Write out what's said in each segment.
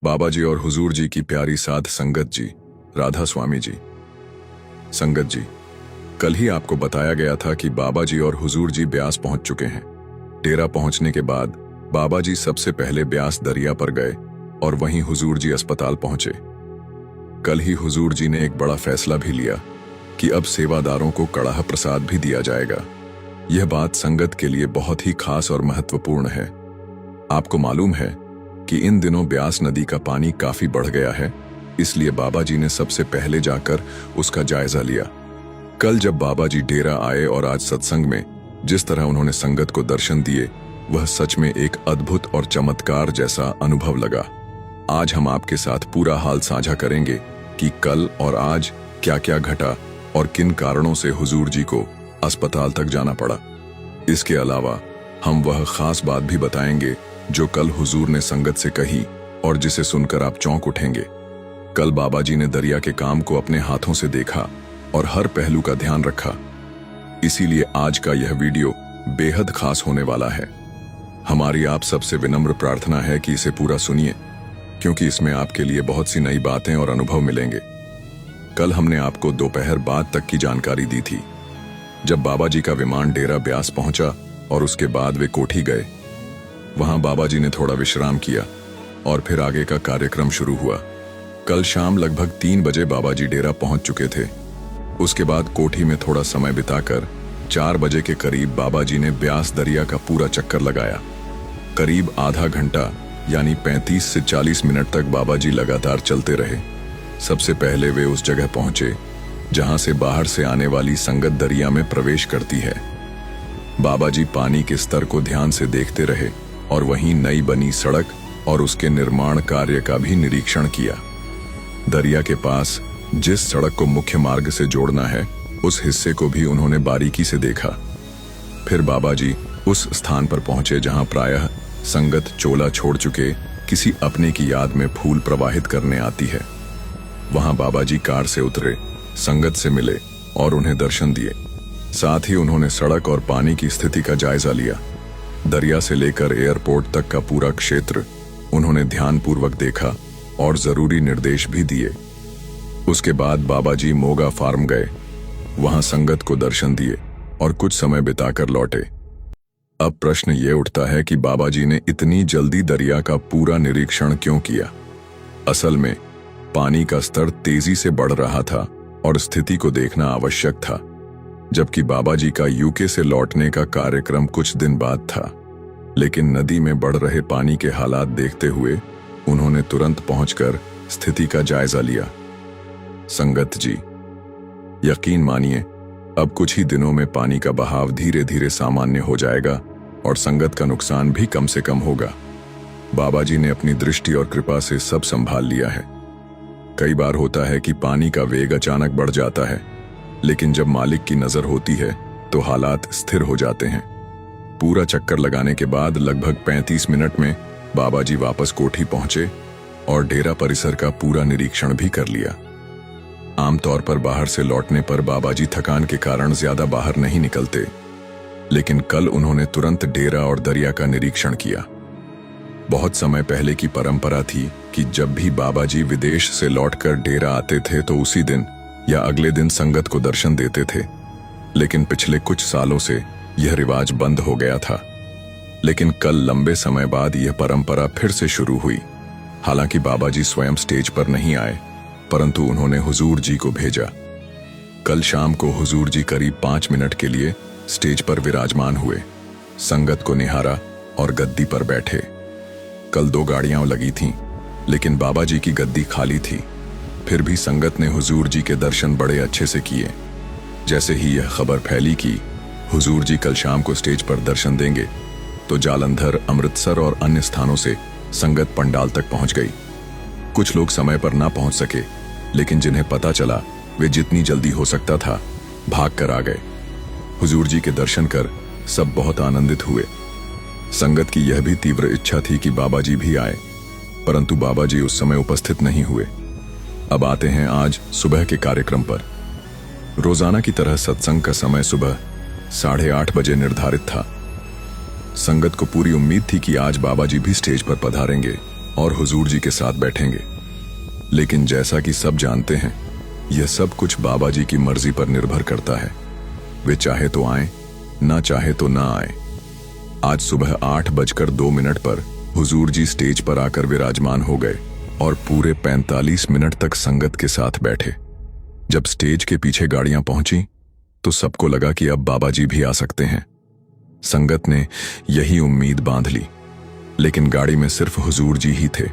बाबा जी और हुजूर जी की प्यारी साध संगत जी, राधा स्वामी जी। संगत जी, कल ही आपको बताया गया था कि बाबा जी और हुजूर जी ब्यास पहुंच चुके हैं। डेरा पहुंचने के बाद बाबा जी सबसे पहले ब्यास दरिया पर गए और वहीं हुजूर जी अस्पताल पहुंचे। कल ही हुजूर जी ने एक बड़ा फैसला भी लिया कि अब सेवादारों को कड़ाह प्रसाद भी दिया जाएगा। यह बात संगत के लिए बहुत ही खास और महत्वपूर्ण है। आपको मालूम है कि इन दिनों ब्यास नदी का पानी काफी बढ़ गया है, इसलिए बाबा जी ने सबसे पहले जाकर उसका जायजा लिया। कल जब बाबा जी डेरा आए और आज सत्संग में जिस तरह उन्होंने संगत को दर्शन दिए, वह सच में एक अद्भुत और चमत्कार जैसा अनुभव लगा। आज हम आपके साथ पूरा हाल साझा करेंगे कि कल और आज क्या क्या घटा और किन कारणों से हुजूर जी को अस्पताल तक जाना पड़ा। इसके अलावा हम वह खास बात भी बताएंगे जो कल हुजूर ने संगत से कही और जिसे सुनकर आप चौंक उठेंगे। कल बाबा जी ने दरिया के काम को अपने हाथों से देखा और हर पहलू का ध्यान रखा। इसीलिए आज का यह वीडियो बेहद खास होने वाला है। हमारी आप सबसे विनम्र प्रार्थना है कि इसे पूरा सुनिए, क्योंकि इसमें आपके लिए बहुत सी नई बातें और अनुभव मिलेंगे। कल हमने आपको दोपहर बाद तक की जानकारी दी थी। जब बाबा जी का विमान डेरा ब्यास पहुंचा और उसके बाद वे कोठी गए, वहां बाबा जी ने थोड़ा विश्राम किया और फिर आगे का कार्यक्रम शुरू हुआ। कल शाम लगभग 3 बजे बाबा जी डेरा पहुंच चुके थे। उसके बाद कोठी में थोड़ा समय बिताकर 4 बजे के करीब बाबा जी ने ब्यास दरिया का पूरा चक्कर लगाया। करीब आधा घंटा यानी 35 से 40 मिनट तक बाबा जी लगातार चलते रहे। सबसे पहले वे उस जगह पहुंचे जहां से बाहर से आने वाली संगत दरिया में प्रवेश करती है। बाबा जी पानी के स्तर को ध्यान से देखते रहे और वहीं नई बनी सड़क और उसके निर्माण कार्य का भी निरीक्षण किया। दरिया के पास जिस सड़क को मुख्य मार्ग से जोड़ना है, उस हिस्से को भी उन्होंने बारीकी से देखा। फिर बाबा जी उस स्थान पर पहुंचे जहां प्रायः संगत चोला छोड़ चुके किसी अपने की याद में फूल प्रवाहित करने आती है। वहां बाबा जी कार से उतरे, संगत से मिले और उन्हें दर्शन दिए। साथ ही उन्होंने सड़क और पानी की स्थिति का जायजा लिया। दरिया से लेकर एयरपोर्ट तक का पूरा क्षेत्र उन्होंने ध्यानपूर्वक देखा और जरूरी निर्देश भी दिए। उसके बाद बाबा जी मोगा फार्म गए, वहां संगत को दर्शन दिए और कुछ समय बिताकर लौटे। अब प्रश्न ये उठता है कि बाबा जी ने इतनी जल्दी दरिया का पूरा निरीक्षण क्यों किया। असल में पानी का स्तर तेजी से बढ़ रहा था और स्थिति को देखना आवश्यक था। जबकि बाबा जी का यूके से लौटने का कार्यक्रम कुछ दिन बाद था, लेकिन नदी में बढ़ रहे पानी के हालात देखते हुए उन्होंने तुरंत पहुंचकर स्थिति का जायजा लिया। संगत जी, यकीन मानिए, अब कुछ ही दिनों में पानी का बहाव धीरे धीरे सामान्य हो जाएगा और संगत का नुकसान भी कम से कम होगा। बाबा जी ने अपनी दृष्टि और कृपा से सब संभाल लिया है। कई बार होता है कि पानी का वेग अचानक बढ़ जाता है, लेकिन जब मालिक की नजर होती है तो हालात स्थिर हो जाते हैं। पूरा चक्कर लगाने के बाद लगभग 35 मिनट में बाबा जी वापस कोठी पहुंचे और डेरा परिसर का पूरा निरीक्षण भी कर लिया। आमतौर पर बाहर से लौटने पर बाबा जी थकान के कारण ज्यादा बाहर नहीं निकलते, लेकिन कल उन्होंने तुरंत डेरा और दरिया का निरीक्षण किया। बहुत समय पहले की परंपरा थी कि जब भी बाबा जी विदेश से लौटकर डेरा आते थे तो उसी दिन या अगले दिन संगत को दर्शन देते थे, लेकिन पिछले कुछ सालों से यह रिवाज बंद हो गया था। लेकिन कल लंबे समय बाद यह परंपरा फिर से शुरू हुई। हालांकि बाबा जी स्वयं स्टेज पर नहीं आए, परंतु उन्होंने हुजूर जी को भेजा। कल शाम को हुजूर जी करीब 5 मिनट के लिए स्टेज पर विराजमान हुए, संगत को निहारा और गद्दी पर बैठे। कल 2 गाड़ियां लगी थीं, लेकिन बाबा जी की गद्दी खाली थी। फिर भी संगत ने हुजूर जी के दर्शन बड़े अच्छे से किए। जैसे ही यह खबर फैली कि हुजूर जी कल शाम को स्टेज पर दर्शन देंगे, तो जालंधर, अमृतसर और अन्य स्थानों से संगत पंडाल तक पहुंच गई। कुछ लोग समय पर ना पहुंच सके, लेकिन जिन्हें पता चला वे जितनी जल्दी हो सकता था भाग कर आ गए। हुजूर जी के दर्शन कर सब बहुत आनंदित हुए। संगत की यह भी तीव्र इच्छा थी कि बाबा जी भी आए, परंतु बाबा जी उस समय उपस्थित नहीं हुए। अब आते हैं आज सुबह के कार्यक्रम पर। रोजाना की तरह सत्संग का समय सुबह 8:30 बजे निर्धारित था। संगत को पूरी उम्मीद थी कि आज बाबा जी भी स्टेज पर पधारेंगे और हुजूर जी के साथ बैठेंगे। लेकिन जैसा कि सब जानते हैं, यह सब कुछ बाबा जी की मर्जी पर निर्भर करता है। वे चाहे तो आए, ना चाहे तो ना आए। आज सुबह 8:02 पर हुजूर जी स्टेज पर आकर विराजमान हो गए और पूरे 45 मिनट तक संगत के साथ बैठे। जब स्टेज के पीछे गाड़ियां पहुंची तो सबको लगा कि अब बाबा जी भी आ सकते हैं। संगत ने यही उम्मीद बांध ली, लेकिन गाड़ी में सिर्फ हुजूर जी ही थे।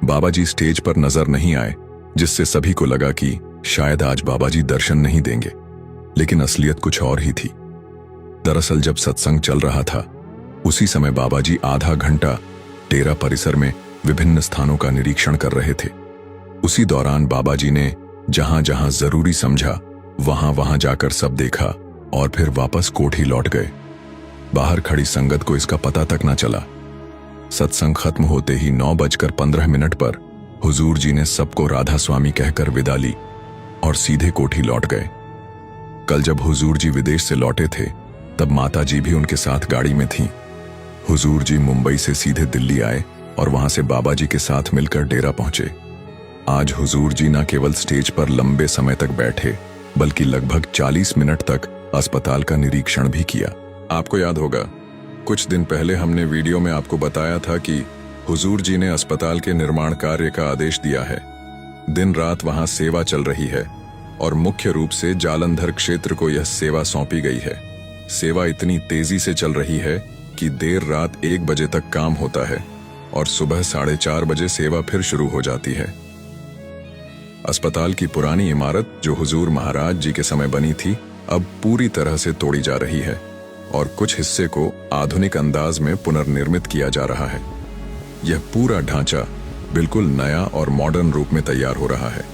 बाबा जी स्टेज पर नजर नहीं आए, जिससे सभी को लगा कि शायद आज बाबा जी दर्शन नहीं देंगे। लेकिन असलियत कुछ और ही थी। दरअसल जब सत्संग चल रहा था, उसी समय बाबा जी आधा घंटा डेरा परिसर में विभिन्न स्थानों का निरीक्षण कर रहे थे। उसी दौरान बाबा जी ने जहां जहां जरूरी समझा वहां वहां जाकर सब देखा और फिर वापस कोठी लौट गए। बाहर खड़ी संगत को इसका पता तक न चला। सत्संग खत्म होते ही 9:15 पर हुजूर जी ने सबको राधा स्वामी कहकर विदा ली और सीधे कोठी लौट गए। कल जब हुजूर जी विदेश से लौटे थे, तब माता जी भी उनके साथ गाड़ी में थीं। हुजूर जी मुंबई से सीधे दिल्ली आए और वहां से बाबा जी के साथ मिलकर डेरा पहुंचे। आज हुजूर जी न केवल स्टेज पर लंबे समय तक बैठे, बल्कि लगभग 40 मिनट तक अस्पताल का निरीक्षण भी किया। आपको याद होगा, कुछ दिन पहले हमने वीडियो में आपको बताया था कि हुजूर जी ने अस्पताल के निर्माण कार्य का आदेश दिया है। दिन रात वहां सेवा चल रही है और मुख्य रूप से जालंधर क्षेत्र को यह सेवा सौंपी गई है। सेवा इतनी तेजी से चल रही है कि देर रात 1 बजे तक काम होता है और सुबह 4:30 बजे सेवा फिर शुरू हो जाती है। अस्पताल की पुरानी इमारत, जो हुजूर महाराज जी के समय बनी थी, अब पूरी तरह से तोड़ी जा रही है और कुछ हिस्से को आधुनिक अंदाज में पुनर्निर्मित किया जा रहा है। यह पूरा ढांचा बिल्कुल नया और मॉडर्न रूप में तैयार हो रहा है।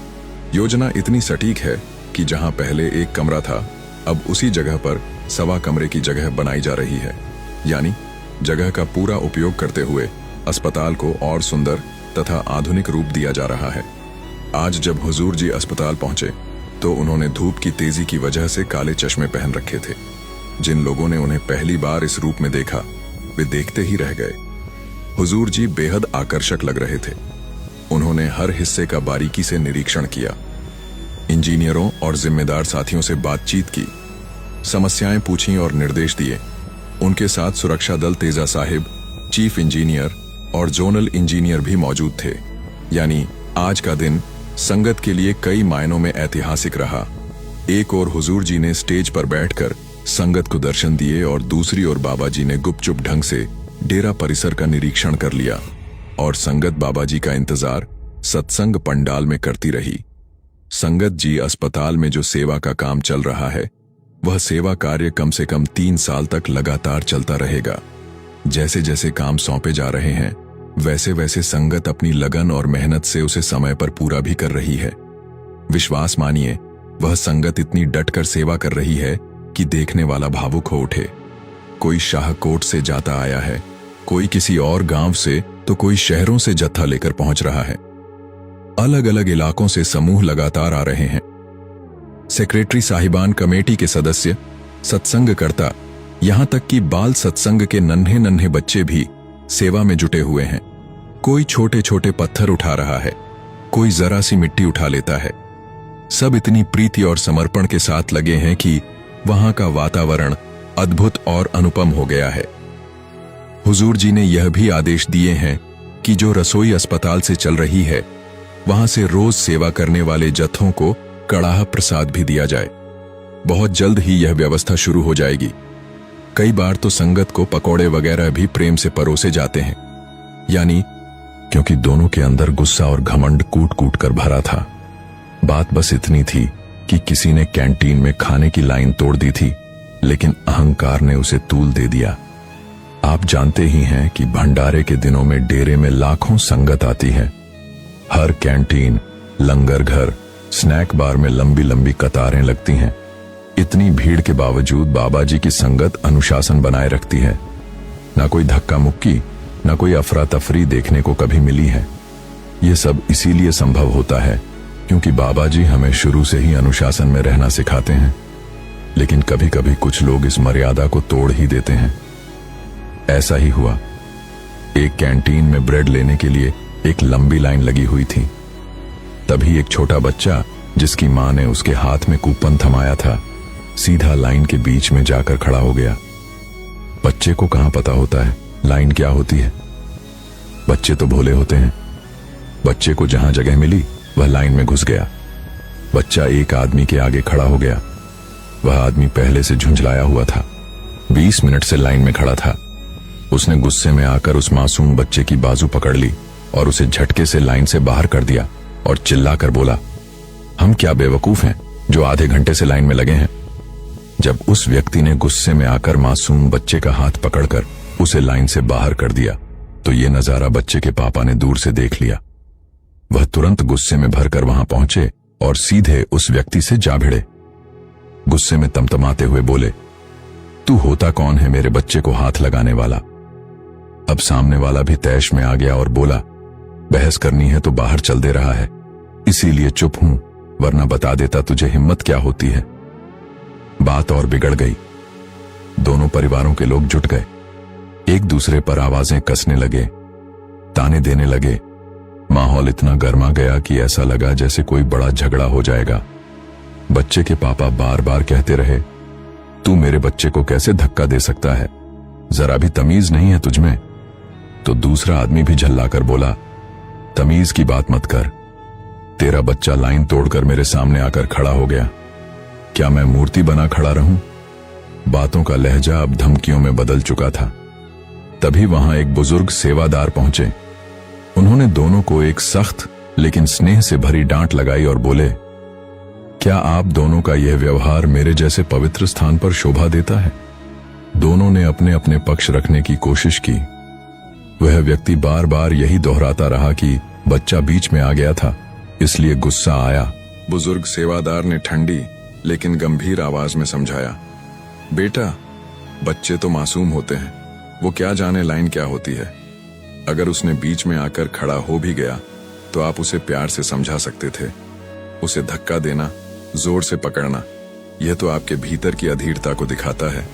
योजना इतनी सटीक है कि जहां पहले एक कमरा था, अब उसी जगह पर 1.25 कमरे की जगह बनाई जा रही है। यानी जगह का पूरा उपयोग करते हुए अस्पताल को और सुंदर तथा आधुनिक रूप दिया जा रहा है। आज जब हुजूर जी अस्पताल पहुंचे तो उन्होंने धूप की तेजी की वजह से काले चश्मे पहन रखे थे। जिन लोगों ने उन्हें पहली बार इस रूप में देखा, वे देखते ही रह गए। हुजूर जी बेहद आकर्षक लग रहे थे। उन्होंने हर हिस्से का बारीकी से निरीक्षण किया, इंजीनियरों और जिम्मेदार साथियों से बातचीत की, समस्याएं पूछीं और निर्देश दिए। उनके साथ सुरक्षा दल तेजा साहिब, चीफ इंजीनियर और जोनल इंजीनियर भी मौजूद थे। यानी आज का दिन संगत के लिए कई मायनों में ऐतिहासिक रहा। एक ओर हुजूर जी ने स्टेज पर बैठकर संगत को दर्शन दिए और दूसरी ओर बाबा जी ने गुपचुप ढंग से डेरा परिसर का निरीक्षण कर लिया और संगत बाबा जी का इंतजार सत्संग पंडाल में करती रही। संगत जी अस्पताल में जो सेवा का काम चल रहा है, वह सेवा कार्य कम से कम 3 साल तक लगातार चलता रहेगा। जैसे जैसे काम सौंपे जा रहे हैं, वैसे वैसे संगत अपनी लगन और मेहनत से उसे समय पर पूरा भी कर रही है। विश्वास मानिए, वह संगत इतनी डटकर सेवा कर रही है कि देखने वाला भावुक हो उठे। कोई शाहकोट से जाता आया है, कोई किसी और गांव से, तो कोई शहरों से जत्था लेकर पहुंच रहा है। अलग अलग इलाकों से समूह लगातार आ रहे हैं। सेक्रेटरी साहिबान, कमेटी के सदस्य, सत्संगकर्ता, यहां तक कि बाल सत्संग के नन्हे नन्हे बच्चे भी सेवा में जुटे हुए हैं। कोई छोटे छोटे पत्थर उठा रहा है, कोई जरा सी मिट्टी उठा लेता है। सब इतनी प्रीति और समर्पण के साथ लगे हैं कि वहां का वातावरण अद्भुत और अनुपम हो गया है। हुजूर जी ने यह भी आदेश दिए हैं कि जो रसोई अस्पताल से चल रही है, वहां से रोज सेवा करने वाले जत्थों को कड़ाह प्रसाद भी दिया जाए। बहुत जल्द ही यह व्यवस्था शुरू हो जाएगी। कई बार तो संगत को पकौड़े वगैरह भी प्रेम से परोसे जाते हैं। यानी क्योंकि दोनों के अंदर गुस्सा और घमंड कूट कूट कर भरा था। बात बस इतनी थी कि किसी ने कैंटीन में खाने की लाइन तोड़ दी थी, लेकिन अहंकार ने उसे तूल दे दिया। आप जानते ही हैं कि भंडारे के दिनों में डेरे में लाखों संगत आती है। हर कैंटीन, लंगर घर, स्नैक बार में लंबी लंबी कतारें लगती हैं। इतनी भीड़ के बावजूद बाबा जी की संगत अनुशासन बनाए रखती है। ना कोई धक्का मुक्की, ना कोई अफरा तफरी देखने को कभी मिली है। यह सब इसीलिए संभव होता है क्योंकि बाबा जी हमें शुरू से ही अनुशासन में रहना सिखाते हैं। लेकिन कभी कभी कुछ लोग इस मर्यादा को तोड़ ही देते हैं। ऐसा ही हुआ। एक कैंटीन में ब्रेड लेने के लिए एक लंबी लाइन लगी हुई थी। तभी एक छोटा बच्चा, जिसकी मां ने उसके हाथ में कूपन थमाया था, सीधा लाइन के बीच में जाकर खड़ा हो गया। बच्चे को कहां पता होता है लाइन क्या होती है। बच्चे तो भोले होते हैं। बच्चे को जहां जगह मिली वह लाइन में घुस गया। बच्चा एक आदमी के आगे खड़ा हो गया। वह आदमी पहले से झुंझलाया हुआ था। 20 मिनट से लाइन में खड़ा था। उसने गुस्से में आकर उस मासूम बच्चे की बाजू पकड़ ली और उसे झटके से लाइन से बाहर कर दिया और चिल्लाकर बोला, हम क्या बेवकूफ हैं जो आधे घंटे से लाइन में लगे हैं। जब उस व्यक्ति ने गुस्से में आकर मासूम बच्चे का हाथ पकड़कर उसे लाइन से बाहर कर दिया तो ये नजारा बच्चे के पापा ने दूर से देख लिया। वह तुरंत गुस्से में भरकर वहां पहुंचे और सीधे उस व्यक्ति से जा भिड़े। गुस्से में तमतमाते हुए बोले, तू होता कौन है मेरे बच्चे को हाथ लगाने वाला। अब सामने वाला भी तैश में आ गया और बोला, बहस करनी है तो बाहर चल दे रहा है, इसीलिए चुप हूं, वरना बता देता तुझे हिम्मत क्या होती है। बात और बिगड़ गई। दोनों परिवारों के लोग जुट गए। एक दूसरे पर आवाजें कसने लगे, ताने देने लगे। माहौल इतना गर्मा गया कि ऐसा लगा जैसे कोई बड़ा झगड़ा हो जाएगा। बच्चे के पापा बार बार कहते रहे, तू मेरे बच्चे को कैसे धक्का दे सकता है, जरा भी तमीज नहीं है तुझमें। तो दूसरा आदमी भी झल्लाकर बोला, तमीज की बात मत कर, तेरा बच्चा लाइन तोड़कर मेरे सामने आकर खड़ा हो गया, क्या मैं मूर्ति बना खड़ा रहूं। बातों का लहजा अब धमकियों में बदल चुका था। तभी वहां एक बुजुर्ग सेवादार पहुंचे। उन्होंने दोनों को एक सख्त लेकिन स्नेह से भरी डांट लगाई और बोले, क्या आप दोनों का यह व्यवहार मेरे जैसे पवित्र स्थान पर शोभा देता है। दोनों ने अपने अपने पक्ष रखने की कोशिश की। वह व्यक्ति बार बार यही दोहराता रहा कि बच्चा बीच में आ गया था, इसलिए गुस्सा आया। बुजुर्ग सेवादार ने ठंडी लेकिन गंभीर आवाज में समझाया, बेटा, बच्चे तो मासूम होते हैं, वो क्या जाने लाइन क्या होती है। अगर उसने बीच में आकर खड़ा हो भी गया तो आप उसे प्यार से समझा सकते थे। उसे धक्का देना, जोर से पकड़ना, यह तो आपके भीतर की अधीरता को दिखाता है।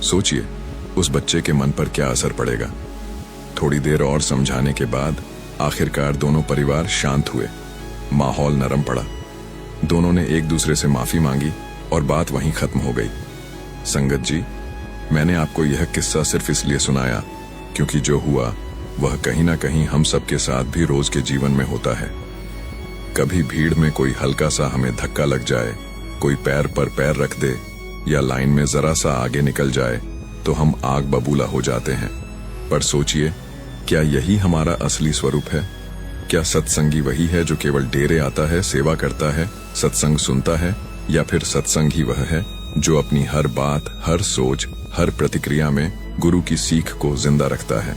सोचिए उस बच्चे के मन पर क्या असर पड़ेगा। थोड़ी देर और समझाने के बाद आखिरकार दोनों परिवार शांत हुए। माहौल नरम पड़ा। दोनों ने एक दूसरे से माफी मांगी और बात वहीं खत्म हो गई। संगत जी, मैंने आपको यह किस्सा सिर्फ इसलिए सुनाया क्योंकि जो हुआ वह कहीं ना कहीं हम सबके साथ भी रोज के जीवन में होता है। कभी भीड़ में कोई हल्का सा हमें धक्का लग जाए, कोई पैर पर पैर रख दे या लाइन में जरा सा आगे निकल जाए तो हम आग बबूला हो जाते हैं। पर सोचिए, क्या यही हमारा असली स्वरूप है? क्या सत्संगी वही है जो केवल डेरे आता है, सेवा करता है, सत्संग सुनता है, या फिर सत्संग ही वह है जो अपनी हर बात, हर सोच, हर प्रतिक्रिया में गुरु की सीख को जिंदा रखता है?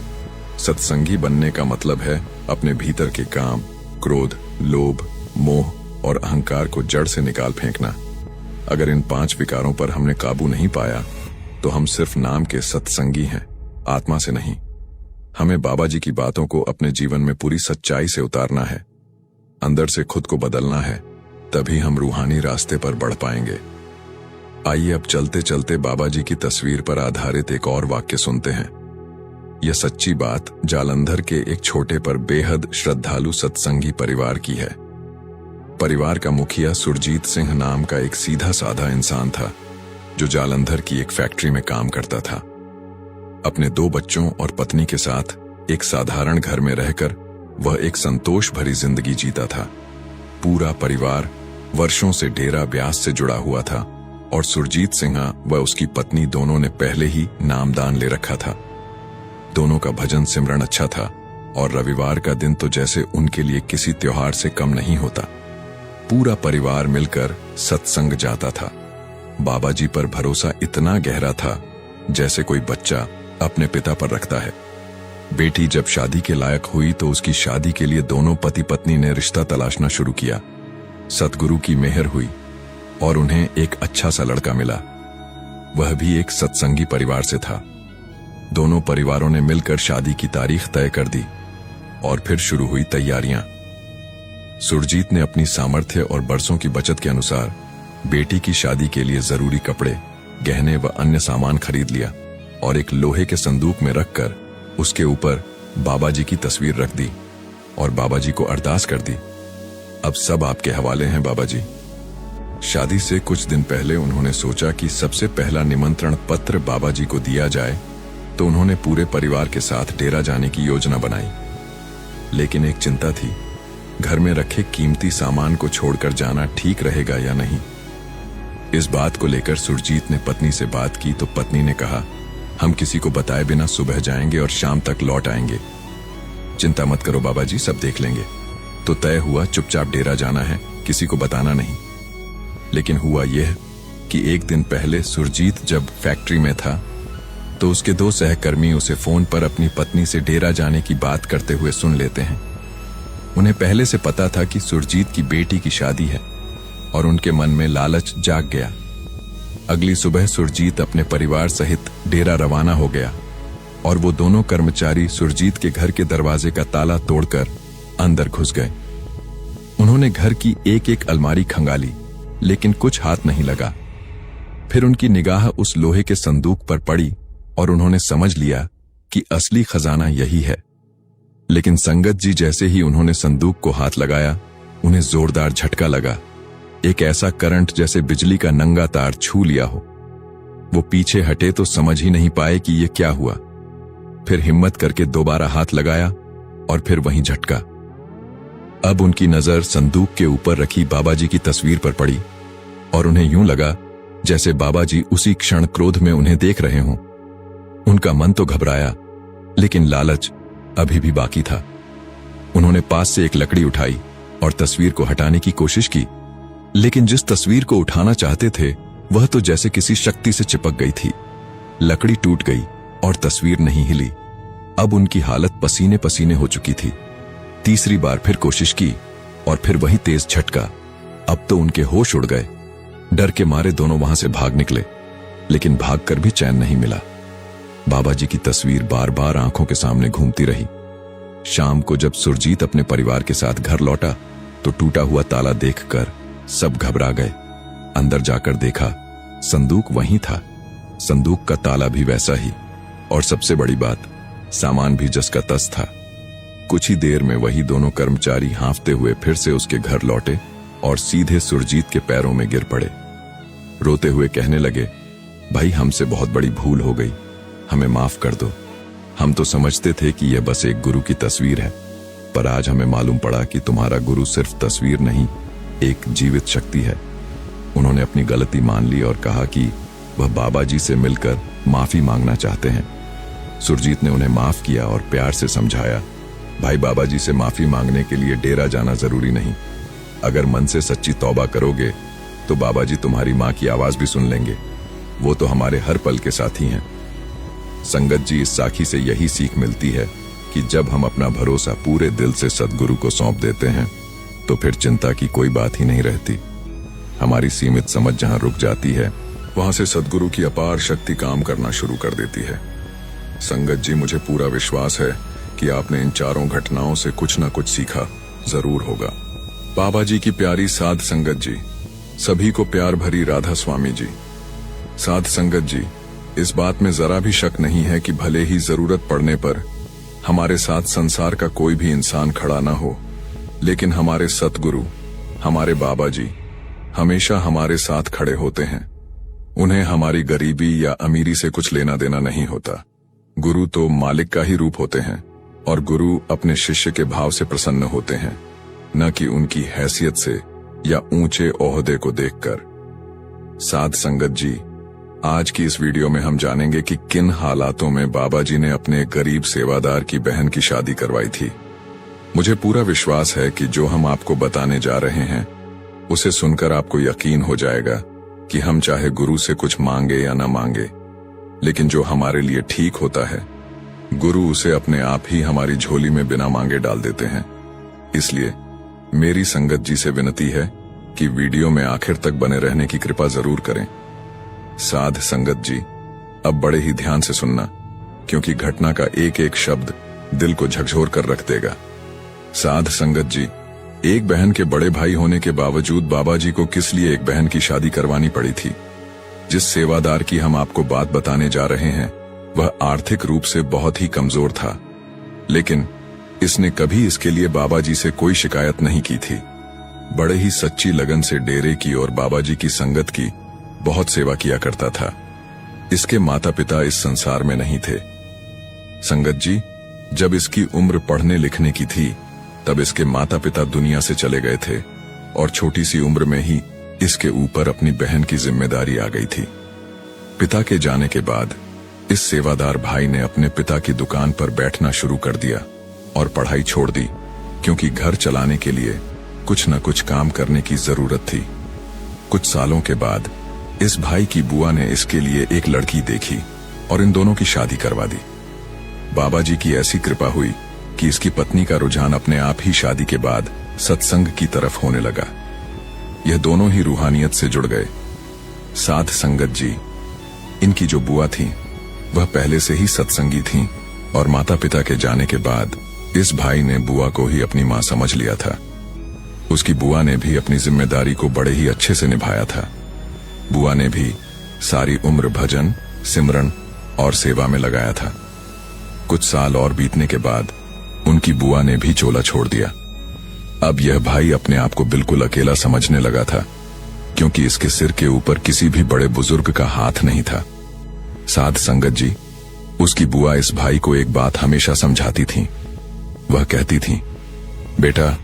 सत्संगी बनने का मतलब है अपने भीतर के काम, क्रोध, लोभ, मोह और अहंकार को जड़ से निकाल फेंकना। अगर इन 5 विकारों पर हमने काबू नहीं पाया तो हम सिर्फ नाम के सत्संगी हैं, आत्मा से नहीं। हमें बाबा जी की बातों को अपने जीवन में पूरी सच्चाई से उतारना है, अंदर से खुद को बदलना है, तभी हम रूहानी रास्ते पर बढ़ पाएंगे। आइए अब चलते चलते बाबा जी की तस्वीर पर आधारित एक और वाक्य सुनते हैं। यह सच्ची बात जालंधर के एक छोटे पर बेहद श्रद्धालु सत्संगी परिवार की है। परिवार का मुखिया सुरजीत सिंह नाम का एक सीधा साधा इंसान था जो जालंधर की एक फैक्ट्री में काम करता था। अपने 2 बच्चों और पत्नी के साथ एक साधारण घर में रहकर वह एक संतोष भरी जिंदगी जीता था। पूरा परिवार वर्षों से डेरा ब्यास से जुड़ा हुआ था और सुरजीत सिंह व उसकी पत्नी दोनों ने पहले ही नामदान ले रखा था। दोनों का भजन सिमरन अच्छा था और रविवार का दिन तो जैसे उनके लिए किसी त्योहार से कम नहीं होता। पूरा परिवार मिलकर सत्संग जाता था। बाबा जी पर भरोसा इतना गहरा था जैसे कोई बच्चा अपने पिता पर रखता है। बेटी जब शादी के लायक हुई तो उसकी शादी के लिए दोनों पति पत्नी ने रिश्ता तलाशना शुरू किया। सतगुरु की मेहर हुई और उन्हें एक अच्छा सा लड़का मिला। वह भी एक सत्संगी परिवार से था। दोनों परिवारों ने मिलकर शादी की तारीख तय कर दी और फिर शुरू हुई तैयारियां। सुरजीत ने अपनी सामर्थ्य और बरसों की बचत के अनुसार बेटी की शादी के लिए जरूरी कपड़े, गहने व अन्य सामान खरीद लिया और एक लोहे के संदूक में रखकर उसके ऊपर बाबा जी की तस्वीर रख दी। और बाबा जी को अरदास कर दी। अब सब आपके हवाले हैं बाबा जी। शादी से कुछ दिन पहले उन्होंने सोचा कि सबसे पहला निमंत्रण पत्र बाबा जी को दिया जाए, तो उन्होंने पूरे परिवार के साथ डेरा जाने की योजना बनाई। लेकिन एक चिंता थी, घर में रखे कीमती सामान को छोड़कर जाना ठीक रहेगा या नहीं। इस बात को लेकर सुरजीत ने पत्नी से बात की तो पत्नी ने कहा, हम किसी को बताए बिना सुबह जाएंगे और शाम तक लौट आएंगे। चिंता मत करो बाबा जी, सब देख लेंगे। तो तय हुआ चुपचाप डेरा जाना है, किसी को बताना नहीं। लेकिन हुआ यह कि एक दिन पहले सुरजीत जब फैक्ट्री में था तो उसके 2 सहकर्मी उसे फोन पर अपनी पत्नी से डेरा जाने की बात करते हुए सुन लेते हैं। उन्हें पहले से पता था कि सुरजीत की बेटी की शादी है और उनके मन में लालच जाग गया। अगली सुबह सुरजीत अपने परिवार सहित डेरा रवाना हो गया और वो दोनों कर्मचारी सुरजीत के घर के दरवाजे का ताला तोड़कर अंदर घुस गए। उन्होंने घर की एक एक अलमारी खंगाली, लेकिन कुछ हाथ नहीं लगा। फिर उनकी निगाह उस लोहे के संदूक पर पड़ी और उन्होंने समझ लिया कि असली खजाना यही है। लेकिन संगत जी जैसे ही उन्होंने संदूक को हाथ लगाया, उन्हें जोरदार झटका लगा। एक ऐसा करंट जैसे बिजली का नंगा तार छू लिया हो। वो पीछे हटे तो समझ ही नहीं पाए कि ये क्या हुआ। फिर हिम्मत करके दोबारा हाथ लगाया और फिर वहीं झटका। अब उनकी नजर संदूक के ऊपर रखी बाबा जी की तस्वीर पर पड़ी और उन्हें यूं लगा जैसे बाबा जी उसी क्षण क्रोध में उन्हें देख रहे हों। उनका मन तो घबराया, लेकिन लालच अभी भी बाकी था। उन्होंने पास से एक लकड़ी उठाई और तस्वीर को हटाने की कोशिश की, लेकिन जिस तस्वीर को उठाना चाहते थे वह तो जैसे किसी शक्ति से चिपक गई थी। लकड़ी टूट गई और तस्वीर नहीं हिली। अब उनकी हालत पसीने पसीने हो चुकी थी। तीसरी बार फिर कोशिश की और फिर वही तेज झटका। अब तो उनके होश उड़ गए। डर के मारे दोनों वहां से भाग निकले, लेकिन भागकर भी चैन नहीं मिला। बाबा जी की तस्वीर बार बार आंखों के सामने घूमती रही। शाम को जब सुरजीत अपने परिवार के साथ घर लौटा तो टूटा हुआ ताला देखकर सब घबरा गए। अंदर जाकर देखा, संदूक वहीं था, संदूक का ताला भी वैसा ही, और सबसे बड़ी बात, सामान भी जस का तस था। कुछ ही देर में वही दोनों कर्मचारी हांफते हुए फिर से उसके घर लौटे और सीधे सुरजीत के पैरों में गिर पड़े। रोते हुए कहने लगे, भाई हमसे बहुत बड़ी भूल हो गई, हमें माफ कर दो। हम तो समझते थे कि यह बस एक गुरु की तस्वीर है, पर आज हमें मालूम पड़ा कि तुम्हारा गुरु सिर्फ तस्वीर नहीं, एक जीवित शक्ति है। उन्होंने अपनी गलती मान ली और कहा कि वह बाबा जी से मिलकर माफी मांगना चाहते हैं। सुरजीत ने उन्हें माफ किया और प्यार से समझाया, भाई बाबा जी से माफी मांगने के लिए डेरा जाना जरूरी नहीं। अगर मन से सच्ची तौबा करोगे तो बाबा जी तुम्हारी माँ की आवाज भी सुन लेंगे। वो तो हमारे हर पल के साथी हैं। संगत जी, इस साखी से यही सीख मिलती है कि जब हम अपना भरोसा पूरे दिल से सद्गुरु को सौंप देते हैं तो फिर चिंता की कोई बात ही नहीं रहती। हमारी सीमित समझ जहां रुक जाती है, वहां से सद्गुरु की अपार शक्ति काम करना शुरू कर देती है। संगत जी, मुझे पूरा विश्वास है कि आपने इन चारों घटनाओं से कुछ न कुछ सीखा जरूर होगा। बाबा जी की प्यारी साध संगत जी, सभी को प्यार भरी राधा स्वामी जी। साध संगत जी, इस बात में जरा भी शक नहीं है कि भले ही जरूरत पड़ने पर हमारे साथ संसार का कोई भी इंसान खड़ा ना हो, लेकिन हमारे सतगुरु, हमारे बाबा जी हमेशा हमारे साथ खड़े होते हैं। उन्हें हमारी गरीबी या अमीरी से कुछ लेना देना नहीं होता। गुरु तो मालिक का ही रूप होते हैं और गुरु अपने शिष्य के भाव से प्रसन्न होते हैं, न कि उनकी हैसियत से या ऊंचे ओहदे को देखकर। साध संगत जी, आज की इस वीडियो में हम जानेंगे कि किन हालातों में बाबा जी ने अपने गरीब सेवादार की बहन की शादी करवाई थी। मुझे पूरा विश्वास है कि जो हम आपको बताने जा रहे हैं उसे सुनकर आपको यकीन हो जाएगा कि हम चाहे गुरु से कुछ मांगे या ना मांगे, लेकिन जो हमारे लिए ठीक होता है गुरु उसे अपने आप ही हमारी झोली में बिना मांगे डाल देते हैं। इसलिए मेरी संगत जी से विनती है कि वीडियो में आखिर तक बने रहने की कृपा जरूर करें। साध संगत जी, अब बड़े ही ध्यान से सुनना, क्योंकि घटना का एक एक शब्द दिल को झकझोर कर रख देगा। साध संगत जी, एक बहन के बड़े भाई होने के बावजूद बाबा जी को किस लिए एक बहन की शादी करवानी पड़ी थी? जिस सेवादार की हम आपको बात बताने जा रहे हैं वह आर्थिक रूप से बहुत ही कमजोर था, लेकिन इसने कभी इसके लिए बाबा जी से कोई शिकायत नहीं की थी। बड़े ही सच्ची लगन से डेरे की और बाबा जी की संगत की बहुत सेवा किया करता था। इसके माता पिता इस संसार में नहीं थे। संगत जी, जब इसकी उम्र पढ़ने लिखने की थी तब इसके माता पिता दुनिया से चले गए थे और छोटी सी उम्र में ही इसके ऊपर अपनी बहन की जिम्मेदारी आ गई थी। पिता के जाने के बाद इस सेवादार भाई ने अपने पिता की दुकान पर बैठना शुरू कर दिया और पढ़ाई छोड़ दी, क्योंकि घर चलाने के लिए कुछ न कुछ काम करने की जरूरत थी। कुछ सालों के बाद इस भाई की बुआ ने इसके लिए एक लड़की देखी और इन दोनों की शादी करवा दी। बाबा जी की ऐसी कृपा हुई कि इसकी पत्नी का रुझान अपने आप ही शादी के बाद सत्संग की तरफ होने लगा। यह दोनों ही रूहानियत से जुड़ गए। साध संगत जी, इनकी जो बुआ थी वह पहले से ही सत्संगी थी और माता पिता के जाने के बाद इस भाई ने बुआ को ही अपनी मां समझ लिया था। उसकी बुआ ने भी अपनी जिम्मेदारी को बड़े ही अच्छे से निभाया था। बुआ ने भी सारी उम्र भजन, सिमरन और सेवा में लगाया था। कुछ साल और बीतने के बाद उनकी बुआ ने भी चोला छोड़ दिया। अब यह भाई अपने आप को बिल्कुल अकेला समझने लगा था, क्योंकि इसके सिर के ऊपर किसी भी बड़े बुजुर्ग का हाथ नहीं था। साध संगत जी, उसकी बुआ इस भाई को एक बात हमेशा समझाती थी। वह कहती थी, बेटा,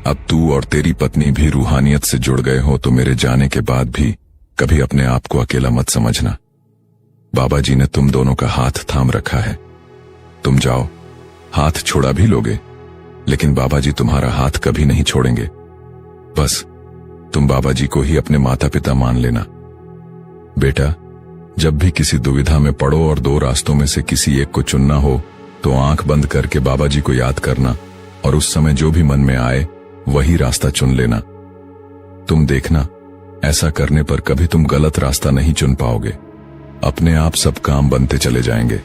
अब तू और तेरी पत्नी भी रूहानियत से जुड़ गए हो तो मेरे जाने के बाद भी कभी अपने आप को अकेला मत समझना। बाबा जी ने तुम दोनों का हाथ थाम रखा है। तुम जाओ, हाथ छोड़ा भी लोगे, लेकिन बाबा जी तुम्हारा हाथ कभी नहीं छोड़ेंगे। बस तुम बाबा जी को ही अपने माता पिता मान लेना। बेटा, जब भी किसी दुविधा में पड़ो और दो रास्तों में से किसी एक को चुनना हो तो आंख बंद करके बाबा जी को याद करना और उस समय जो भी मन में आए वही रास्ता चुन लेना। तुम देखना, ऐसा करने पर कभी तुम गलत रास्ता नहीं चुन पाओगे। अपने आप सब काम बनते चले जाएंगे।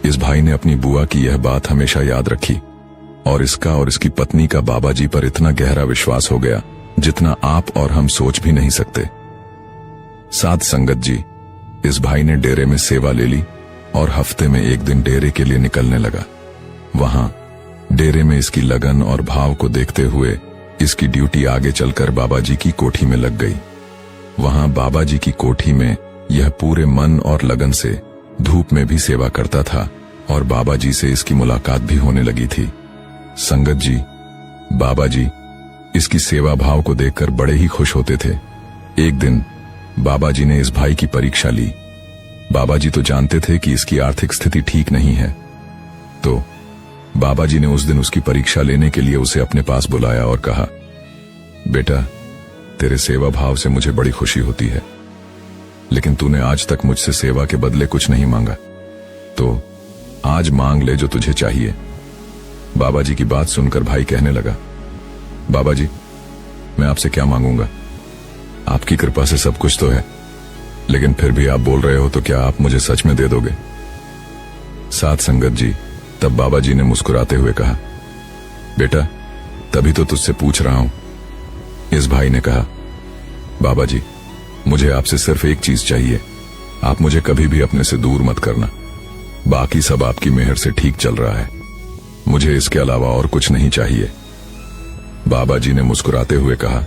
इस भाई ने अपनी बुआ की यह बात हमेशा याद रखी और इसका और इसकी पत्नी का बाबा जी पर इतना गहरा विश्वास हो गया जितना आप और हम सोच भी नहीं सकते। साध संगत जी, इस भाई ने डेरे में सेवा ले ली और हफ्ते में एक दिन डेरे के लिए निकलने लगा। वहां डेरे में इसकी लगन और भाव को देखते हुए इसकी ड्यूटी आगे चलकर बाबा जी की कोठी में लग गई। वहां बाबा जी की कोठी में यह पूरे मन और लगन से धूप में भी सेवा करता था और बाबा जी से इसकी मुलाकात भी होने लगी थी। संगत जी, बाबा जी इसकी सेवा भाव को देखकर बड़े ही खुश होते थे। एक दिन बाबा जी ने इस भाई की परीक्षा ली। बाबा जी तो जानते थे कि इसकी आर्थिक स्थिति ठीक नहीं है, तो बाबा जी ने उस दिन उसकी परीक्षा लेने के लिए उसे अपने पास बुलाया और कहा, बेटा, तेरे सेवा भाव से मुझे बड़ी खुशी होती है, लेकिन तूने आज तक मुझसे सेवा के बदले कुछ नहीं मांगा, तो आज मांग ले जो तुझे चाहिए। बाबा जी की बात सुनकर भाई कहने लगा, बाबा जी, मैं आपसे क्या मांगूंगा? आपकी कृपा से सब कुछ तो है, लेकिन फिर भी आप बोल रहे हो तो क्या आप मुझे सच में दे दोगे? साध संगत जी, तब बाबा जी ने मुस्कुराते हुए कहा, बेटा, तभी तो तुझसे पूछ रहा हूं। इस भाई ने कहा, बाबा जी, मुझे आपसे सिर्फ एक चीज चाहिए। आप मुझे कभी भी अपने से दूर मत करना। बाकी सब आपकी मेहर से ठीक चल रहा है। मुझे इसके अलावा और कुछ नहीं चाहिए। बाबा जी ने मुस्कुराते हुए कहा,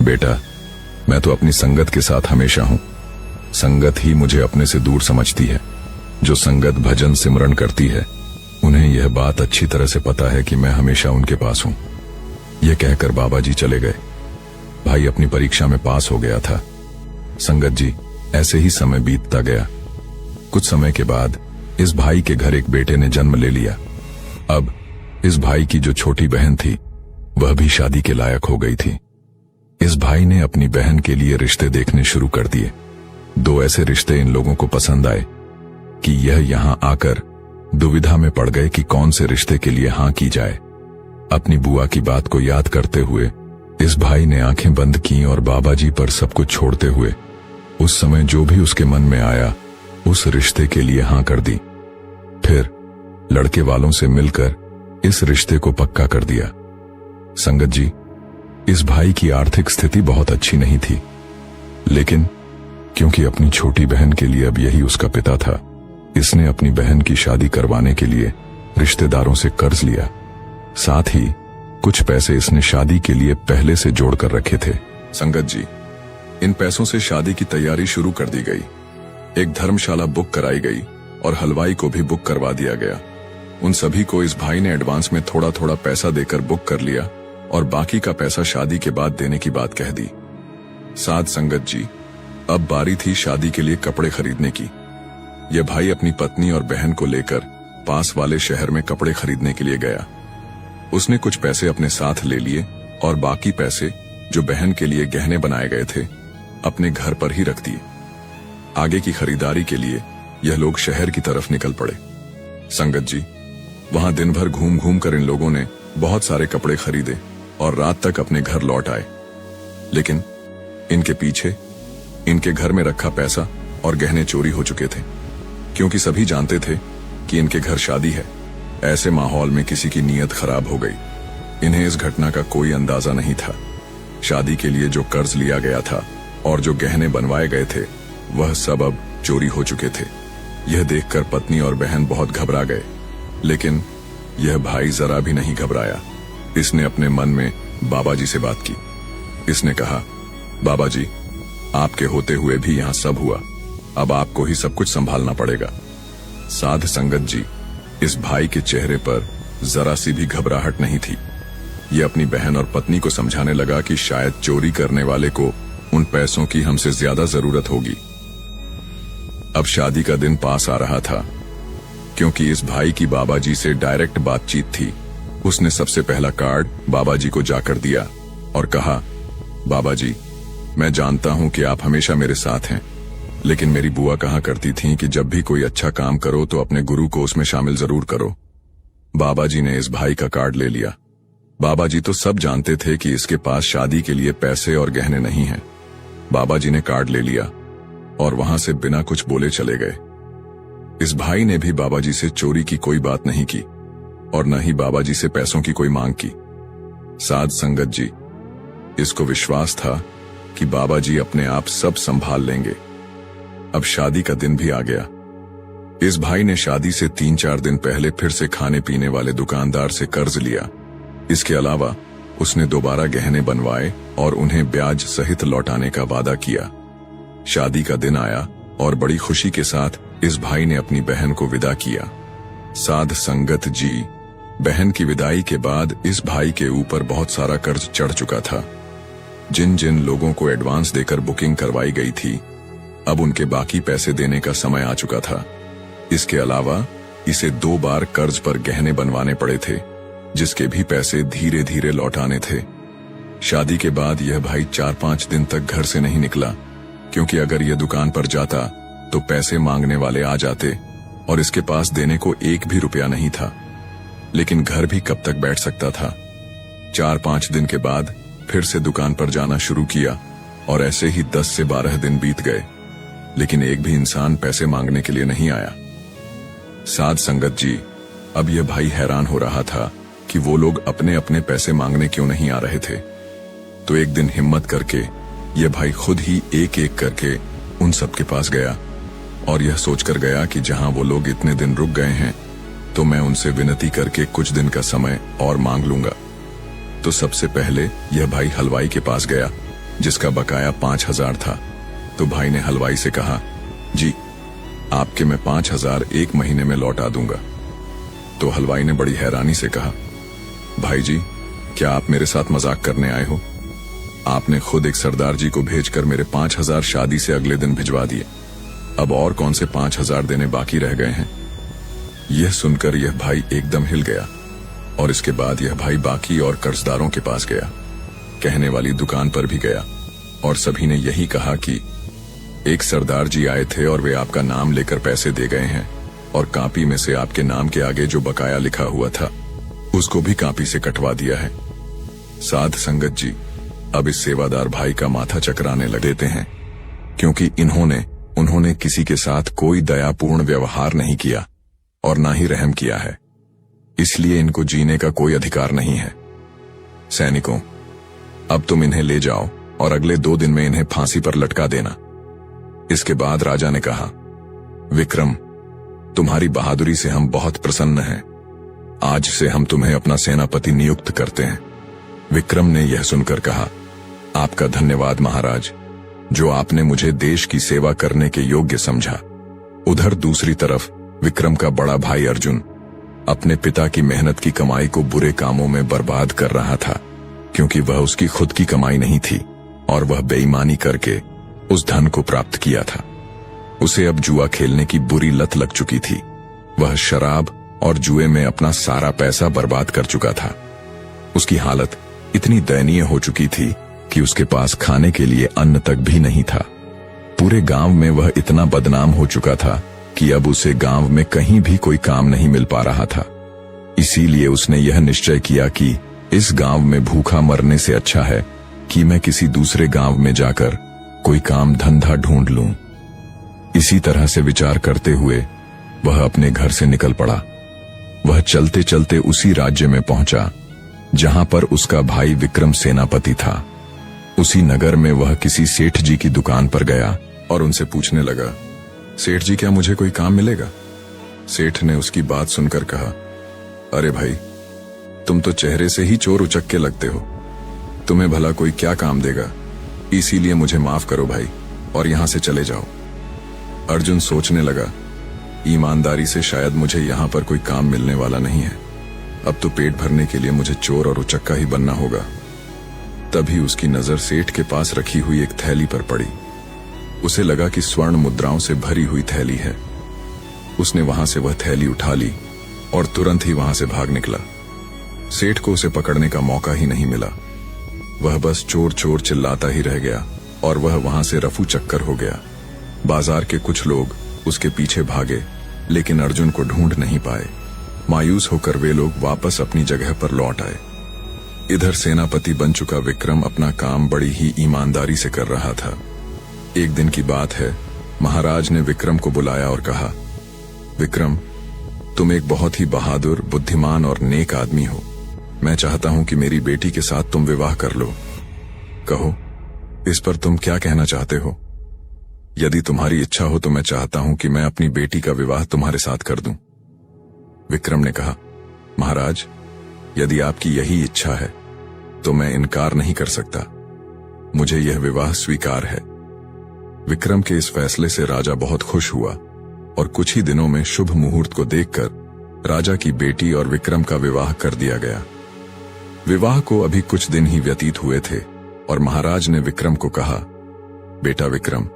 बेटा, मैं तो अपनी संगत के साथ हमेशा हूं। संगत ही मुझे अपने से दूर समझती है। जो संगत भजन सिमरन करती है उन्हें यह बात अच्छी तरह से पता है कि मैं हमेशा उनके पास हूं। यह कहकर बाबा जी चले गए। भाई अपनी परीक्षा में पास हो गया था। संगत जी, ऐसे ही समय बीतता गया। कुछ समय के बाद इस भाई के घर एक बेटे ने जन्म ले लिया। अब इस भाई की जो छोटी बहन थी वह भी शादी के लायक हो गई थी। इस भाई ने अपनी बहन के लिए रिश्ते देखने शुरू कर दिए। दो ऐसे रिश्ते इन लोगों को पसंद आए कि यह यहां आकर दुविधा में पड़ गए कि कौन से रिश्ते के लिए हां की जाए। अपनी बुआ की बात को याद करते हुए इस भाई ने आंखें बंद की और बाबा जी पर सब कुछ छोड़ते हुए उस समय जो भी उसके मन में आया उस रिश्ते के लिए हां कर दी। फिर लड़के वालों से मिलकर इस रिश्ते को पक्का कर दिया। संगत जी, इस भाई की आर्थिक स्थिति बहुत अच्छी नहीं थी, लेकिन क्योंकि अपनी छोटी बहन के लिए अब यही उसका पिता था, इसने अपनी बहन की शादी करवाने के लिए रिश्तेदारों से कर्ज लिया। साथ ही कुछ पैसे इसने शादी के लिए पहले से जोड़कर रखे थे। संगत जी, इन पैसों से शादी की तैयारी शुरू कर दी गई। एक धर्मशाला बुक कराई गई और हलवाई को भी बुक करवा दिया गया। उन सभी को इस भाई ने एडवांस में थोड़ा थोड़ा पैसा देकर बुक कर लिया और बाकी का पैसा शादी के बाद देने की बात कह दी। साध संगत जी, अब बारी थी शादी के लिए कपड़े खरीदने की। यह भाई अपनी पत्नी और बहन को लेकर पास वाले शहर में कपड़े खरीदने के लिए गया। उसने कुछ पैसे अपने साथ ले लिए और बाकी पैसे जो बहन के लिए गहने बनाए गए थे अपने घर पर ही रख दिए। आगे की खरीदारी के लिए यह लोग शहर की तरफ निकल पड़े। संगत जी, वहां दिन भर घूम घूम कर इन लोगों ने बहुत सारे कपड़े खरीदे और रात तक अपने घर लौट आए। लेकिन इनके पीछे इनके घर में रखा पैसा और गहने चोरी हो चुके थे, क्योंकि सभी जानते थे कि इनके घर शादी है। ऐसे माहौल में किसी की नीयत खराब हो गई। इन्हें इस घटना का कोई अंदाजा नहीं था। शादी के लिए जो कर्ज लिया गया था और जो गहने बनवाए गए थे वह सब अब चोरी हो चुके थे। यह देखकर पत्नी और बहन बहुत घबरा गए, लेकिन यह भाई जरा भी नहीं घबराया। इसने अपने मन में बाबा जी से बात की। इसने कहा, बाबा जी, आपके होते हुए भी यहाँ सब हुआ, अब आपको ही सब कुछ संभालना पड़ेगा। साध संगत जी, इस भाई के चेहरे पर जरा सी भी घबराहट नहीं थी। यह अपनी बहन और पत्नी को समझाने लगा कि शायद चोरी करने वाले को उन पैसों की हमसे ज्यादा जरूरत होगी। अब शादी का दिन पास आ रहा था, क्योंकि इस भाई की बाबा जी से डायरेक्ट बातचीत थी। उसने सबसे पहला कार्ड बाबा जी को जाकर दिया और कहा, बाबा जी, मैं जानता हूं कि आप हमेशा मेरे साथ हैं, लेकिन मेरी बुआ कहा करती थी कि जब भी कोई अच्छा काम करो तो अपने गुरु को उसमें शामिल जरूर करो। बाबा जी ने इस भाई का कार्ड ले लिया। बाबा जी तो सब जानते थे कि इसके पास शादी के लिए पैसे और गहने नहीं हैं। बाबा जी ने कार्ड ले लिया और वहां से बिना कुछ बोले चले गए। इस भाई ने भी बाबा जी से चोरी की कोई बात नहीं की और न ही बाबा जी से पैसों की कोई मांग की। साध संगत जी, इसको विश्वास था कि बाबा जी अपने आप सब संभाल लेंगे। अब शादी का दिन भी आ गया। इस भाई ने शादी से 3-4 दिन पहले फिर से खाने पीने वाले दुकानदार से कर्ज लिया। इसके अलावा उसने दोबारा गहने बनवाए और उन्हें ब्याज सहित लौटाने का वादा किया। शादी का दिन आया और बड़ी खुशी के साथ इस भाई ने अपनी बहन को विदा किया। साध संगत जी, बहन की विदाई के बाद इस भाई के ऊपर बहुत सारा कर्ज चढ़ चुका था। जिन जिन लोगों को एडवांस देकर बुकिंग करवाई गई थी, अब उनके बाकी पैसे देने का समय आ चुका था। इसके अलावा इसे 2 बार कर्ज पर गहने बनवाने पड़े थे, जिसके भी पैसे धीरे धीरे लौटाने थे। शादी के बाद यह भाई 4-5 दिन तक घर से नहीं निकला, क्योंकि अगर यह दुकान पर जाता तो पैसे मांगने वाले आ जाते और इसके पास देने को 1 भी रुपया नहीं था। लेकिन घर भी कब तक बैठ सकता था। 4-5 दिन के बाद फिर से दुकान पर जाना शुरू किया और ऐसे ही 10 से 12 दिन बीत गए, लेकिन एक भी इंसान पैसे मांगने के लिए नहीं आया। साध संगत जी, अब यह भाई हैरान हो रहा था कि वो लोग अपने अपने पैसे मांगने क्यों नहीं आ रहे थे। तो एक दिन हिम्मत करके यह भाई खुद ही एक एक करके उन सब के पास गया और यह सोचकर गया कि जहां वो लोग इतने दिन रुक गए हैं तो मैं उनसे विनती करके कुछ दिन का समय और मांग लूंगा। तो सबसे पहले यह भाई हलवाई के पास गया, जिसका बकाया 5,000 था। तो भाई ने हलवाई से कहा, जी, आपके मैं 5,000 1 महीने में लौटा दूंगा। तो हलवाई ने बड़ी हैरानी से कहा, भाई जी, क्या आप मेरे साथ मजाक करने आए हो? आपने खुद एक सरदार जी को भेजकर मेरे 5,000 शादी से अगले दिन भिजवा दिए। अब और कौन से 5,000 देने बाकी रह गए हैं? यह सुनकर यह भाई एकदम हिल गया और इसके बाद यह भाई बाकी और कर्जदारों के पास गया। कहने वाली दुकान पर भी गया और सभी ने यही कहा कि एक सरदार जी आए थे और वे आपका नाम लेकर पैसे दे गए हैं और कापी में से आपके नाम के आगे जो बकाया लिखा हुआ था उसको भी कापी से कटवा दिया है। साध संगत जी, अब इस सेवादार भाई का माथा चकराने लग देते हैं, क्योंकि उन्होंने किसी के साथ कोई दयापूर्ण व्यवहार नहीं किया और ना ही रहम किया है, इसलिए इनको जीने का कोई अधिकार नहीं है। सैनिकों, अब तुम इन्हें ले जाओ और अगले 2 दिन में इन्हें फांसी पर लटका देना। इसके बाद राजा ने कहा, विक्रम, तुम्हारी बहादुरी से हम बहुत प्रसन्न हैं, आज से हम तुम्हें अपना सेनापति नियुक्त करते हैं। विक्रम ने यह सुनकर कहा, आपका धन्यवाद महाराज, जो आपने मुझे देश की सेवा करने के योग्य समझा। उधर दूसरी तरफ विक्रम का बड़ा भाई अर्जुन अपने पिता की मेहनत की कमाई को बुरे कामों में बर्बाद कर रहा था, क्योंकि वह उसकी खुद की कमाई नहीं थी और वह बेईमानी करके उस धन को प्राप्त किया था। उसे अब जुआ खेलने की बुरी लत लग चुकी थी। वह शराब और जुए में अपना सारा पैसा बर्बाद कर चुका था। उसकी हालत इतनी दयनीय हो चुकी थी कि उसके पास खाने के लिए अन्न तक भी नहीं था। पूरे गांव में वह इतना बदनाम हो चुका था कि अब उसे गांव में कहीं भी कोई काम नहीं मिल पा रहा था। इसीलिए उसने यह निश्चय किया कि इस गांव में भूखा मरने से अच्छा है कि मैं किसी दूसरे गांव में जाकर कोई काम धंधा ढूंढ लूं। इसी तरह से विचार करते हुए वह अपने घर से निकल पड़ा। वह चलते चलते उसी राज्य में पहुंचा जहां पर उसका भाई विक्रम सेनापति था। उसी नगर में वह किसी सेठ जी की दुकान पर गया और उनसे पूछने लगा, सेठ जी क्या मुझे कोई काम मिलेगा? सेठ ने उसकी बात सुनकर कहा, अरे भाई, तुम तो चेहरे से ही चोर उचक्के लगते हो, तुम्हें भला कोई क्या काम देगा? इसीलिए मुझे माफ करो भाई और यहां से चले जाओ। अर्जुन सोचने लगा, ईमानदारी से शायद मुझे यहां पर कोई काम मिलने वाला नहीं है। अब तो पेट भरने के लिए मुझे चोर और उचक्का ही बनना होगा। तभी उसकी नजर सेठ के पास रखी हुई एक थैली पर पड़ी। उसे लगा कि स्वर्ण मुद्राओं से भरी हुई थैली है। उसने वहां से वह थैली उठा ली और तुरंत ही वहां से भाग निकला। सेठ को उसे पकड़ने का मौका ही नहीं मिला। वह बस चोर चोर चिल्लाता ही रह गया और वह वहां से रफू चक्कर हो गया। बाजार के कुछ लोग उसके पीछे भागे, लेकिन अर्जुन को ढूंढ नहीं पाए। मायूस होकर वे लोग वापस अपनी जगह पर लौट आए। इधर सेनापति बन चुका विक्रम अपना काम बड़ी ही ईमानदारी से कर रहा था। एक दिन की बात है, महाराज ने विक्रम को बुलाया और कहा, विक्रम, तुम एक बहुत ही बहादुर, बुद्धिमान और नेक आदमी हो। मैं चाहता हूं कि मेरी बेटी के साथ तुम विवाह कर लो। कहो, इस पर तुम क्या कहना चाहते हो? यदि तुम्हारी इच्छा हो तो मैं चाहता हूं कि मैं अपनी बेटी का विवाह तुम्हारे साथ कर दूं। विक्रम ने कहा, महाराज, यदि आपकी यही इच्छा है तो मैं इनकार नहीं कर सकता। मुझे यह विवाह स्वीकार है। विक्रम के इस फैसले से राजा बहुत खुश हुआ और कुछ ही दिनों में शुभ मुहूर्त को देखकर राजा की बेटी और विक्रम का विवाह कर दिया गया। विवाह को अभी कुछ दिन ही व्यतीत हुए थे और महाराज ने विक्रम को कहा, बेटा विक्रम,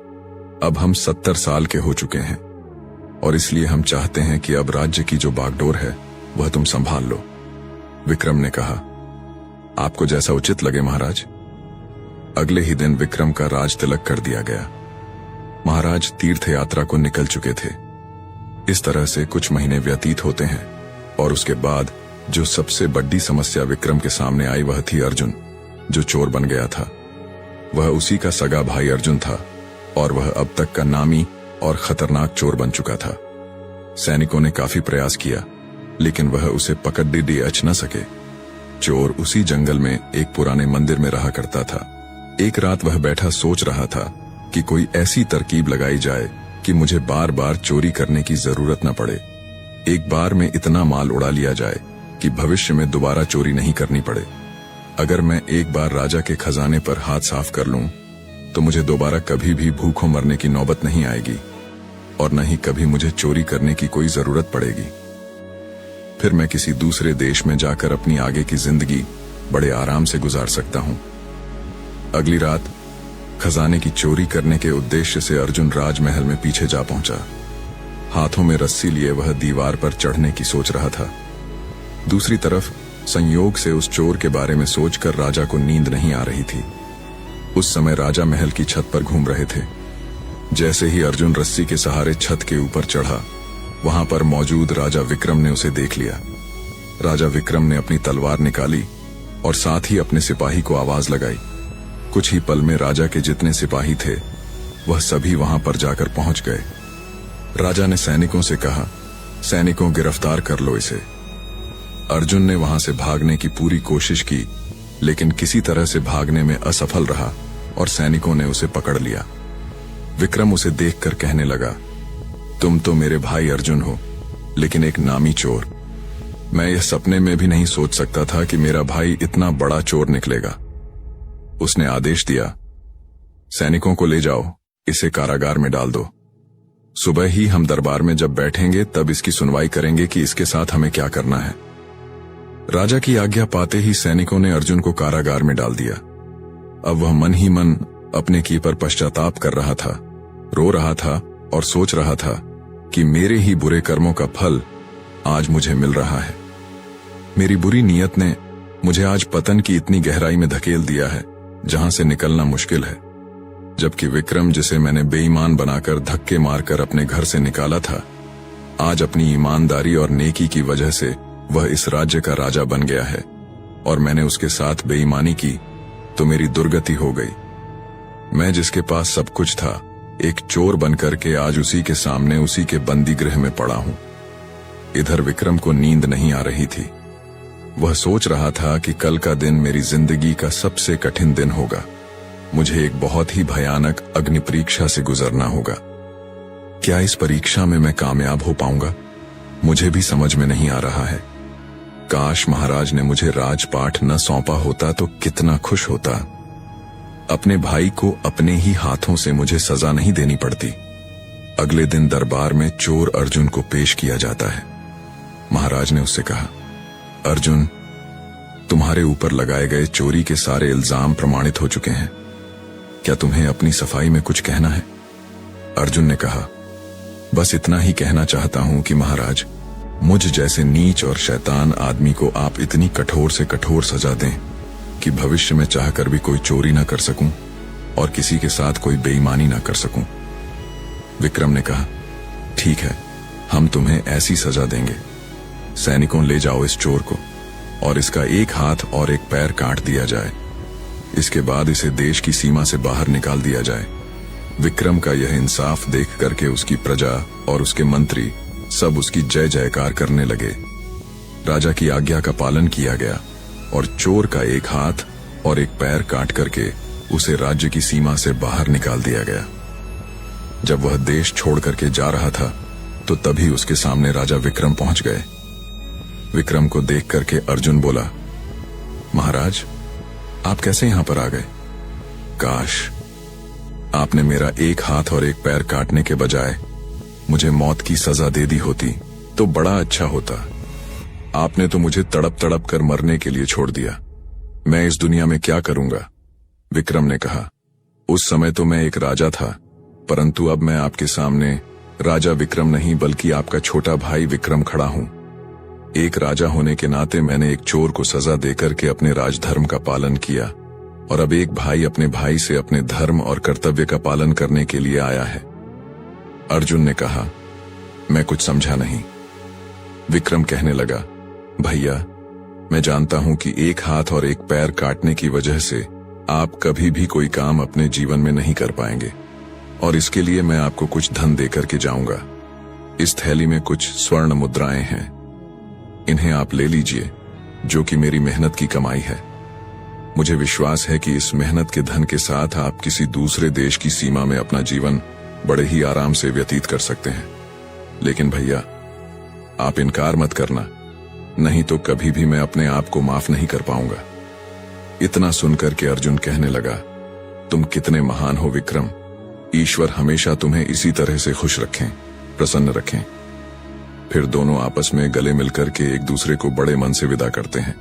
अब हम 70 साल के हो चुके हैं और इसलिए हम चाहते हैं कि अब राज्य की जो बागडोर है वह तुम संभाल लो। विक्रम ने कहा, आपको जैसा उचित लगे महाराज। अगले ही दिन विक्रम का राज तिलक कर दिया गया। महाराज तीर्थ यात्रा को निकल चुके थे। इस तरह से कुछ महीने व्यतीत होते हैं और उसके बाद जो सबसे बड़ी समस्या विक्रम के सामने आई वह थी अर्जुन, जो चोर बन गया था। वह उसी का सगा भाई अर्जुन था और वह अब तक का नामी और खतरनाक चोर बन चुका था। सैनिकों ने काफी प्रयास किया, लेकिन वह उसे पकड़ अच न सके। चोर उसी जंगल में एक पुराने मंदिर में रहा करता था। एक रात वह बैठा सोच रहा था कि कोई ऐसी तरकीब लगाई जाए कि मुझे बार बार चोरी करने की जरूरत न पड़े। एक बार में इतना माल उड़ा लिया जाए कि भविष्य में दोबारा चोरी नहीं करनी पड़े। अगर मैं एक बार राजा के खजाने पर हाथ साफ कर लूं, तो मुझे दोबारा कभी भी भूखों मरने की नौबत नहीं आएगी और न ही कभी मुझे चोरी करने की कोई जरूरत पड़ेगी। फिर मैं किसी दूसरे देश में जाकर अपनी आगे की जिंदगी बड़े आराम से गुजार सकता हूं। अगली रात खजाने की चोरी करने के उद्देश्य से अर्जुन राजमहल में पीछे जा पहुंचा। हाथों में रस्सी लिए वह दीवार पर चढ़ने की सोच रहा था। दूसरी तरफ संयोग से उस चोर के बारे में सोचकर राजा को नींद नहीं आ रही थी। उस समय राजा महल की छत पर घूम रहे थे। जैसे ही अर्जुन रस्सी के सहारे छत के ऊपर चढ़ा, वहां पर मौजूद राजा विक्रम ने उसे देख लिया। राजा विक्रम ने अपनी तलवार निकाली और साथ ही अपने सिपाही को आवाज लगाई। कुछ ही पल में राजा के जितने सिपाही थे वह सभी वहां पर जाकर पहुंच गए। राजा ने सैनिकों से कहा, सैनिकों, गिरफ्तार कर लो इसे। अर्जुन ने वहां से भागने की पूरी कोशिश की, लेकिन किसी तरह से भागने में असफल रहा और सैनिकों ने उसे पकड़ लिया। विक्रम उसे देखकर कहने लगा, तुम तो मेरे भाई अर्जुन हो, लेकिन एक नामी चोर। मैं यह सपने में भी नहीं सोच सकता था कि मेरा भाई इतना बड़ा चोर निकलेगा। उसने आदेश दिया, सैनिकों को ले जाओ, इसे कारागार में डाल दो। सुबह ही हम दरबार में जब बैठेंगे तब इसकी सुनवाई करेंगे कि इसके साथ हमें क्या करना है। राजा की आज्ञा पाते ही सैनिकों ने अर्जुन को कारागार में डाल दिया। अब वह मन ही मन अपने की पर पश्चाताप कर रहा था, रो रहा था और सोच रहा था कि मेरे ही बुरे कर्मों का फल आज मुझे मिल रहा है। मेरी बुरी नीयत ने मुझे आज पतन की इतनी गहराई में धकेल दिया है जहां से निकलना मुश्किल है। जबकि विक्रम, जिसे मैंने बेईमान बनाकर धक्के मारकर अपने घर से निकाला था, आज अपनी ईमानदारी और नेकी की वजह से वह इस राज्य का राजा बन गया है और मैंने उसके साथ बेईमानी की तो मेरी दुर्गति हो गई। मैं जिसके पास सब कुछ था, एक चोर बनकर के आज उसी के सामने उसी के बंदी गृह में पड़ा हूं। इधर विक्रम को नींद नहीं आ रही थी। वह सोच रहा था कि कल का दिन मेरी जिंदगी का सबसे कठिन दिन होगा। मुझे एक बहुत ही भयानक अग्नि परीक्षा से गुजरना होगा। क्या इस परीक्षा में मैं कामयाब हो पाऊंगा? मुझे भी समझ में नहीं आ रहा है। काश महाराज ने मुझे राजपाट न सौंपा होता तो कितना खुश होता। अपने भाई को अपने ही हाथों से मुझे सजा नहीं देनी पड़ती। अगले दिन दरबार में चोर अर्जुन को पेश किया जाता है। महाराज ने उससे कहा, अर्जुन, तुम्हारे ऊपर लगाए गए चोरी के सारे इल्जाम प्रमाणित हो चुके हैं। क्या तुम्हें अपनी सफाई में कुछ कहना है? अर्जुन ने कहा, बस इतना ही कहना चाहता हूं कि महाराज, मुझ जैसे नीच और शैतान आदमी को आप इतनी कठोर से कठोर सजा दें कि भविष्य में चाहकर भी कोई चोरी न कर सकूं और किसी के साथ कोई बेईमानी न कर सकूं। विक्रम ने कहा, ठीक है, हम तुम्हें ऐसी सजा देंगे। सैनिकों, ले जाओ इस चोर को और इसका एक हाथ और एक पैर काट दिया जाए। इसके बाद इसे देश की सीमा से बाहर निकाल दिया जाए। विक्रम का यह इंसाफ देख करके उसकी प्रजा और उसके मंत्री सब उसकी जय जयकार करने लगे। राजा की आज्ञा का पालन किया गया और चोर का एक हाथ और एक पैर काट करके उसे राज्य की सीमा से बाहर निकाल दिया गया। जब वह देश छोड़ करके जा रहा था तो तभी उसके सामने राजा विक्रम पहुंच गए। विक्रम को देख करके अर्जुन बोला, महाराज, आप कैसे यहां पर आ गए? काश आपने मेरा एक हाथ और एक पैर काटने के बजाय मुझे मौत की सजा दे दी होती तो बड़ा अच्छा होता। आपने तो मुझे तड़प तड़प कर मरने के लिए छोड़ दिया। मैं इस दुनिया में क्या करूंगा? विक्रम ने कहा, उस समय तो मैं एक राजा था, परंतु अब मैं आपके सामने राजा विक्रम नहीं बल्कि आपका छोटा भाई विक्रम खड़ा हूं। एक राजा होने के नाते मैंने एक चोर को सजा देकर के अपने राजधर्म का पालन किया और अब एक भाई अपने भाई से अपने धर्म और कर्तव्य का पालन करने के लिए आया है। अर्जुन ने कहा, मैं कुछ समझा नहीं। विक्रम कहने लगा, भैया, मैं जानता हूं कि एक हाथ और एक पैर काटने की वजह से आप कभी भी कोई काम अपने जीवन में नहीं कर पाएंगे और इसके लिए मैं आपको कुछ धन देकर के जाऊंगा। इस थैली में कुछ स्वर्ण मुद्राएं हैं, इन्हें आप ले लीजिए, जो कि मेरी मेहनत की कमाई है। मुझे विश्वास है कि इस मेहनत के धन के साथ आप किसी दूसरे देश की सीमा में अपना जीवन बड़े ही आराम से व्यतीत कर सकते हैं। लेकिन भैया, आप इनकार मत करना, नहीं तो कभी भी मैं अपने आप को माफ नहीं कर पाऊंगा। इतना सुनकर के अर्जुन कहने लगा, तुम कितने महान हो विक्रम। ईश्वर हमेशा तुम्हें इसी तरह से खुश रखें, प्रसन्न रखें। फिर दोनों आपस में गले मिलकर के एक दूसरे को बड़े मन से विदा करते हैं।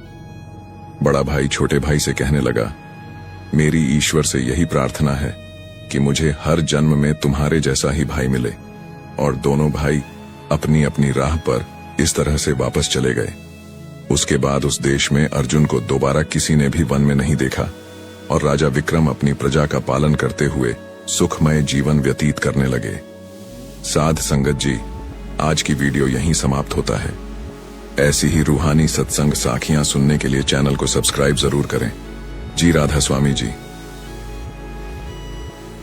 बड़ा भाई छोटे भाई से कहने लगा, मेरी ईश्वर से यही प्रार्थना है कि मुझे हर जन्म में तुम्हारे जैसा ही भाई मिले। और दोनों भाई अपनी अपनी राह पर इस तरह से वापस चले गए। उसके बाद उस देश में अर्जुन को दोबारा किसी ने भी वन में नहीं देखा और राजा विक्रम अपनी प्रजा का पालन करते हुए सुखमय जीवन व्यतीत करने लगे। साध संगत जी, आज की वीडियो यहीं समाप्त होता है। ऐसी ही रूहानी सत्संग साखियां सुनने के लिए चैनल को सब्सक्राइब जरूर करें। जी राधा स्वामी जी।